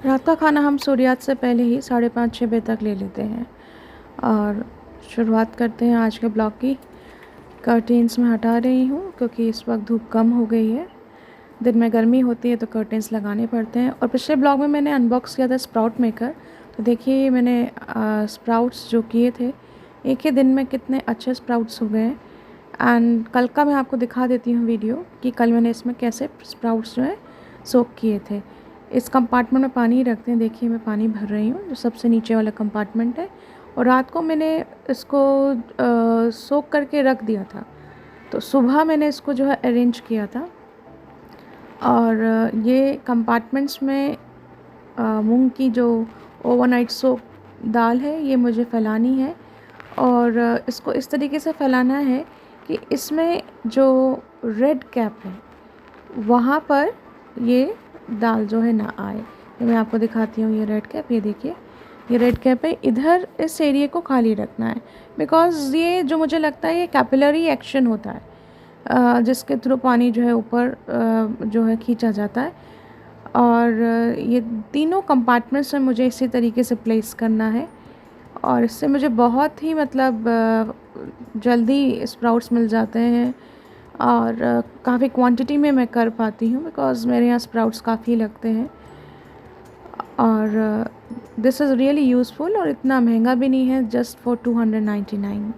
रात का खाना हम सूर्यास्त से पहले ही 5:30-6 बजे तक ले लेते हैं। और शुरुआत करते हैं आज के ब्लॉग की। कर्टेन्स मैं हटा रही हूँ क्योंकि इस वक्त धूप कम हो गई है। दिन में गर्मी होती है तो कर्टेन्स लगाने पड़ते हैं। और पिछले ब्लॉग में मैंने अनबॉक्स किया था स्प्राउट मेकर। तो देखिए मैंने स्प्राउट्स जो किए थे, एक ही दिन में कितने अच्छे स्प्राउट्स हो गए। एंड कल का मैं आपको दिखा देती हूँ वीडियो कि कल मैंने इसमें कैसे स्प्राउट्स जो है सोक किए थे। इस कंपार्टमेंट में पानी रखते हैं। देखिए मैं पानी भर रही हूँ, जो सबसे नीचे वाला कंपार्टमेंट है। और रात को मैंने इसको सोक करके रख दिया था, तो सुबह मैंने इसको जो है अरेंज किया था। और ये कंपार्टमेंट्स में मूंग की जो ओवरनाइट सोक दाल है, ये मुझे फैलानी है। और इसको इस तरीके से फैलाना है कि इसमें जो रेड कैप है वहाँ पर ये दाल जो है ना आए। तो मैं आपको दिखाती हूँ ये रेड कैप। ये देखिए ये रेड कैप है, इधर इस एरिया को खाली रखना है। बिकॉज़ ये जो मुझे लगता है ये कैपिलरी एक्शन होता है, जिसके थ्रू पानी जो है ऊपर जो है खींचा जाता है। और ये तीनों कंपार्टमेंट्स में मुझे इसी तरीके से प्लेस करना है। और इससे मुझे बहुत ही मतलब जल्दी स्प्राउट्स मिल जाते हैं। और काफ़ी क्वांटिटी में मैं कर पाती हूँ बिकॉज़ मेरे यहाँ स्प्राउट्स काफ़ी लगते हैं। और दिस इज़ रियली यूज़फुल और इतना महंगा भी नहीं है, जस्ट फॉर 299।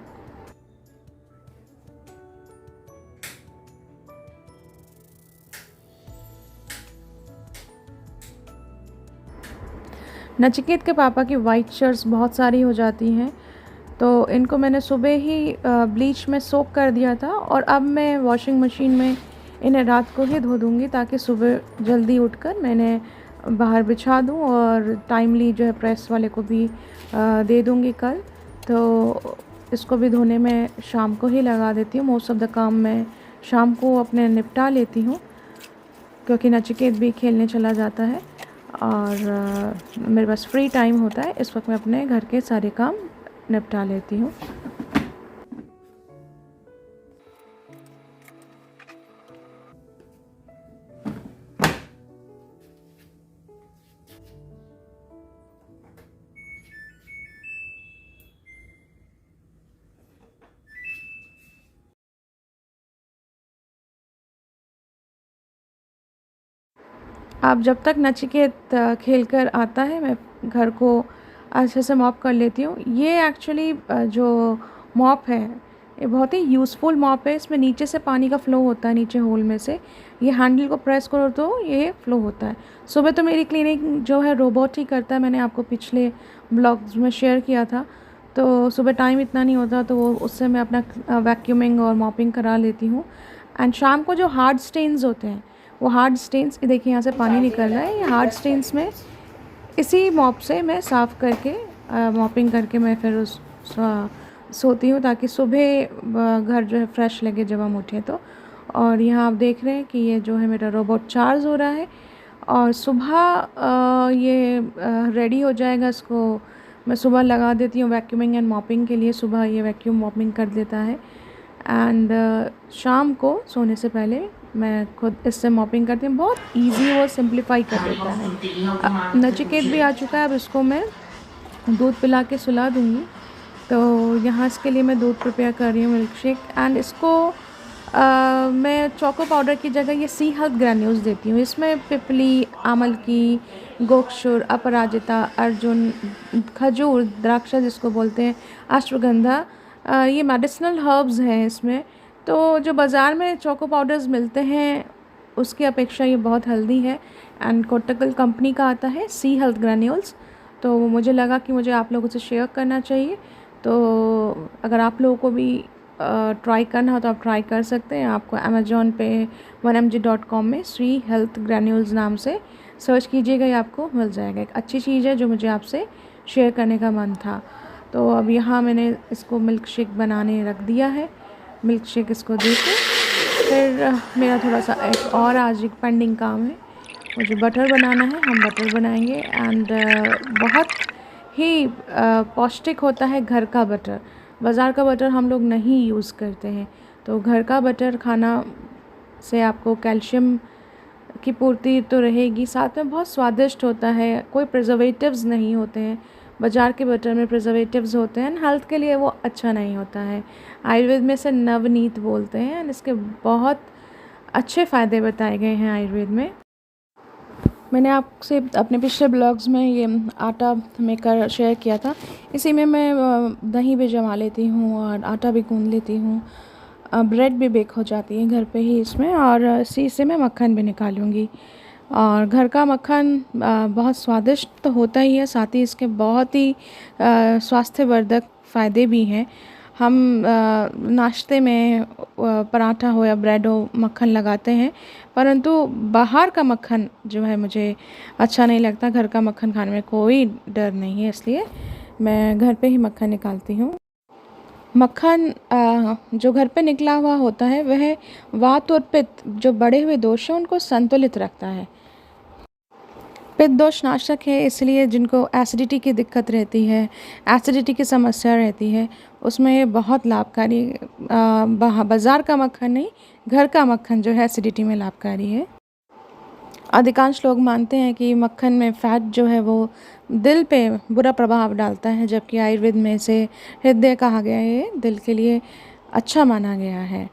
नचिकेत के पापा की वाइट शर्ट्स बहुत सारी हो जाती हैं, तो इनको मैंने सुबह ही ब्लीच में सोक कर दिया था। और अब मैं वॉशिंग मशीन में इन्हें रात को ही धो दूँगी ताकि सुबह जल्दी उठकर मैंने बाहर बिछा दूँ और टाइमली जो है प्रेस वाले को भी दे दूँगी कल। तो इसको भी धोने में शाम को ही लगा देती हूँ। मोस्ट ऑफ़ द काम मैं शाम को अपने निपटा लेती हूँ क्योंकि नचिकेत भी खेलने चला जाता है और मेरे पास फ्री टाइम होता है। इस वक्त मैं अपने घर के सारे काम निपटा लेती हूँ। अब जब तक नचिकेत खेल कर आता है, मैं घर को अच्छे से मॉप कर लेती हूँ। ये एक्चुअली जो मॉप है ये बहुत ही यूज़फुल मॉप है। इसमें नीचे से पानी का फ़्लो होता है, नीचे होल में से ये हैंडल को प्रेस करो तो ये फ़्लो होता है। सुबह तो मेरी क्लीनिंग जो है रोबोट ही करता है, मैंने आपको पिछले ब्लॉग्स में शेयर किया था। तो सुबह टाइम इतना नहीं होता तो वो उससे मैं अपना वैक्यूमिंग और मॉपिंग करा लेती हूँ। एंड शाम को जो हार्ड स्टेन्स होते हैं, वो हार्ड स्टेन्स, देखिए यहाँ से पानी निकल रहा है, ये हार्ड स्टेन्स में इसी मॉप से मैं साफ़ करके मॉपिंग करके मैं फिर उस सोती हूँ ताकि सुबह घर जो है फ्रेश लगे जब हम उठें तो। और यहाँ आप देख रहे हैं कि ये जो है मेरा रोबोट चार्ज हो रहा है और सुबह ये रेडी हो जाएगा। इसको मैं सुबह लगा देती हूँ वैक्यूमिंग एंड मॉपिंग के लिए। सुबह ये वैक्यूम मॉपिंग कर देता है एंड शाम को सोने से पहले मैं खुद इससे मॉपिंग करती हूँ। बहुत इजी और सिंप्लीफाई कर देता है। अब नचिकेत भी आ चुका है, अब इसको मैं दूध पिला के सुला दूँगी। तो यहाँ इसके लिए मैं दूध प्रिपेयर कर रही हूँ, मिल्क शेक। एंड इसको मैं चोको पाउडर की जगह ये सी हेल्थ ग्रैन्यूल्स देती हूँ। इसमें पिपली, आमल की, गोक्षुर, अपराजिता, अर्जुन, खजूर, द्राक्षा जिसको बोलते हैं, अश्वगंधा, ये मेडिसिनल हर्ब्स हैं इसमें। तो जो बाज़ार में चोको पाउडर्स मिलते हैं उसकी अपेक्षा ये बहुत हेल्दी है। एंड कोटकल कंपनी का आता है सी हेल्थ ग्रैन्यूल्स। तो मुझे लगा कि मुझे आप लोगों से शेयर करना चाहिए। तो अगर आप लोगों को भी ट्राई करना हो तो आप ट्राई कर सकते हैं। आपको अमेज़ॉन पे 1mg.com में सी हेल्थ ग्रैन्यूल्स नाम से सर्च कीजिएगा, ये आपको मिल जाएगा। एक अच्छी चीज़ है जो मुझे आपसे शेयर करने का मन था। तो अब यहाँ मैंने इसको मिल्क शेक बनाने रख दिया है। मिल्क शेक इसको दे के फिर मेरा थोड़ा सा एक और आज एक पेंडिंग काम है, मुझे बटर बनाना है। हम बटर बनाएंगे एंड बहुत ही पौष्टिक होता है घर का बटर। बाज़ार का बटर हम लोग नहीं यूज़ करते हैं। तो घर का बटर खाना से आपको कैल्शियम की पूर्ति तो रहेगी, साथ में बहुत स्वादिष्ट होता है, कोई प्रिजर्वेटिव्स नहीं होते हैं। बाज़ार के बटर में प्रिजर्वेटिव्स होते हैं, हेल्थ के लिए वो अच्छा नहीं होता है। आयुर्वेद में इसे नवनीत बोलते हैं, इसके बहुत अच्छे फ़ायदे बताए गए हैं आयुर्वेद में। मैंने आपसे अपने पिछले ब्लॉग्स में ये आटा मेकर शेयर किया था। इसी में मैं दही भी जमा लेती हूँ और आटा भी गूँध लेती हूँ। ब्रेड भी बेक हो जाती है घर पे ही इसमें, और इसी से मैं मक्खन भी निकालूंगी। और घर का मक्खन बहुत स्वादिष्ट तो होता ही है, साथ ही इसके बहुत ही स्वास्थ्यवर्धक फ़ायदे भी हैं। हम नाश्ते में पराठा हो या ब्रेड हो मक्खन लगाते हैं, परंतु बाहर का मक्खन जो है मुझे अच्छा नहीं लगता। घर का मक्खन खाने में कोई डर नहीं है, इसलिए मैं घर पे ही मक्खन निकालती हूँ। मक्खन जो घर पे निकला हुआ होता है वह वात और पित्त जो बढ़े हुए दोष हैं उनको संतुलित रखता है। पित्त दोष नाशक है, इसलिए जिनको एसिडिटी की दिक्कत रहती है, एसिडिटी की समस्या रहती है, उसमें ये बहुत लाभकारी, बाज़ार का मक्खन नहीं, घर का मक्खन जो है एसिडिटी में लाभकारी है। अधिकांश लोग मानते हैं कि मक्खन में फ़ैट जो है वो दिल पे बुरा प्रभाव डालता है, जबकि आयुर्वेद में इसे हृदय कहा गया है, दिल के लिए अच्छा माना गया है।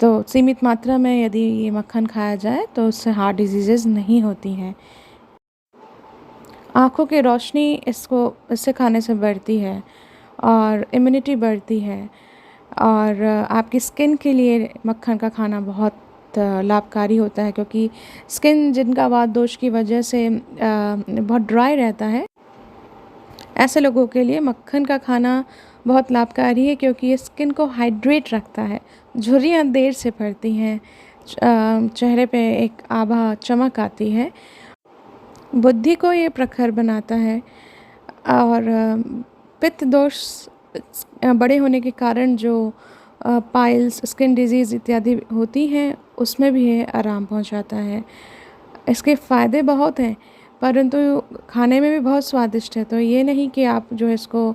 तो सीमित मात्रा में यदि ये मक्खन खाया जाए तो उससे हार्ट डिजीज़ेज़ नहीं होती हैं। आँखों की रोशनी इससे खाने से बढ़ती है और इम्यूनिटी बढ़ती है, और आपकी स्किन के लिए मक्खन का खाना बहुत लाभकारी होता है, क्योंकि स्किन जिनका वात दोष की वजह से बहुत ड्राई रहता है, ऐसे लोगों के लिए मक्खन का खाना बहुत लाभकारी है, क्योंकि ये स्किन को हाइड्रेट रखता है। झुर्रियाँ देर से पड़ती हैं, चेहरे पे एक आभा चमक आती है, बुद्धि को ये प्रखर बनाता है। और पित्त दोष बड़े होने के कारण जो पाइल्स, स्किन डिजीज़ इत्यादि होती हैं उसमें भी ये आराम पहुंचाता है। इसके फ़ायदे बहुत हैं, परंतु खाने में भी बहुत स्वादिष्ट है। तो ये नहीं कि आप जो इसको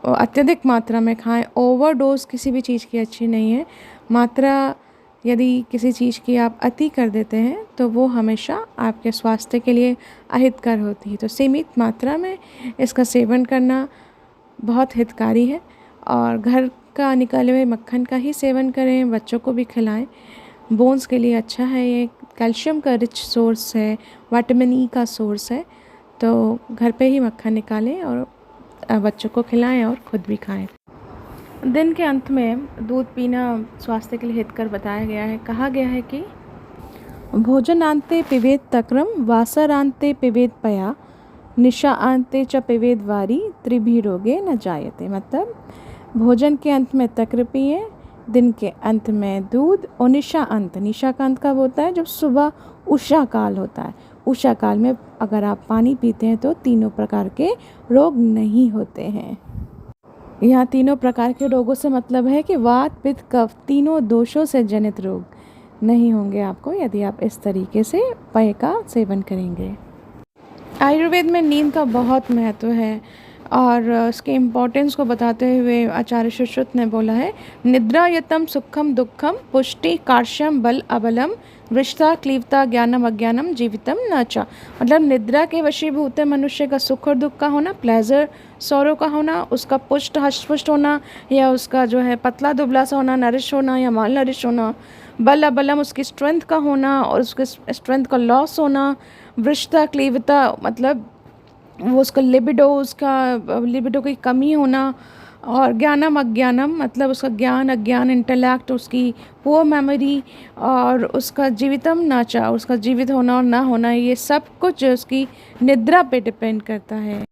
अत्यधिक मात्रा में खाएं। ओवरडोज किसी भी चीज़ की अच्छी नहीं है। मात्रा यदि किसी चीज़ की आप अति कर देते हैं तो वो हमेशा आपके स्वास्थ्य के लिए अहितकर होती है। तो सीमित मात्रा में इसका सेवन करना बहुत हितकारी है, और घर का निकाले हुए मक्खन का ही सेवन करें, बच्चों को भी खिलाएं। बोन्स के लिए अच्छा है, ये कैल्शियम का रिच सोर्स है, विटामिन ई का सोर्स है। तो घर पे ही मक्खन निकालें और बच्चों को खिलाएं और खुद भी खाएं। दिन के अंत में दूध पीना स्वास्थ्य के लिए हितकर बताया गया है। कहा गया है कि भोजनान्ते पिबेत तक्रम, वासरान्ते पिबेत पया, निशा अंते च पिबेत वारी, त्रिभी रोगे न जायते। मतलब भोजन के अंत में तक्र पिए, दिन के अंत में दूध, और निशा अंत, निशा का अंत कब होता है? जब सुबह उषा काल होता है। उषा काल में अगर आप पानी पीते हैं तो तीनों प्रकार के रोग नहीं होते हैं। यहाँ तीनों प्रकार के रोगों से मतलब है कि वात, पित्त, कफ तीनों दोषों से जनित रोग नहीं होंगे आपको, यदि आप इस तरीके से पेय का सेवन करेंगे। आयुर्वेद में नींद का बहुत महत्व है, और उसके इम्पोर्टेंस को बताते हुए आचार्य सुश्रुत ने बोला है, निद्रायतम सुखम दुखम, पुष्टि कार्श्यम बल अबलम, वृष्टा क्लीवता ज्ञानम अज्ञानम, जीवितम न च। मतलब निद्रा के वशीभूत है मनुष्य का सुख और दुख का होना, प्लेजर सौरों का होना, उसका पुष्ट हष्टपुष्ट होना, या उसका जो है पतला दुबला सा होना, नरिश होना या माल नरिश होना, बल अबलम उसकी स्ट्रेंथ का होना और उसके स्ट्रेंथ का लॉस होना, वृष्टा क्लीवता मतलब वो उसका लिबिडो की कमी होना, और ज्ञानम अज्ञानम मतलब उसका ज्ञान अज्ञान, इंटेलेक्ट, उसकी पुअर मेमोरी, और उसका जीवितम नाचा, उसका जीवित होना और ना होना, ये सब कुछ उसकी निद्रा पे डिपेंड करता है।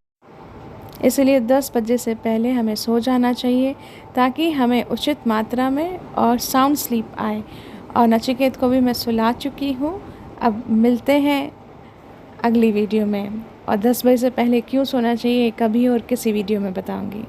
इसलिए 10 बजे से पहले हमें सो जाना चाहिए, ताकि हमें उचित मात्रा में और साउंड स्लीप आए। और नचिकेत को भी मैं सुला चुकी हूँ। अब मिलते हैं अगली वीडियो में, और 10 बजे से पहले क्यों सोना चाहिए कभी और किसी वीडियो में बताऊंगी।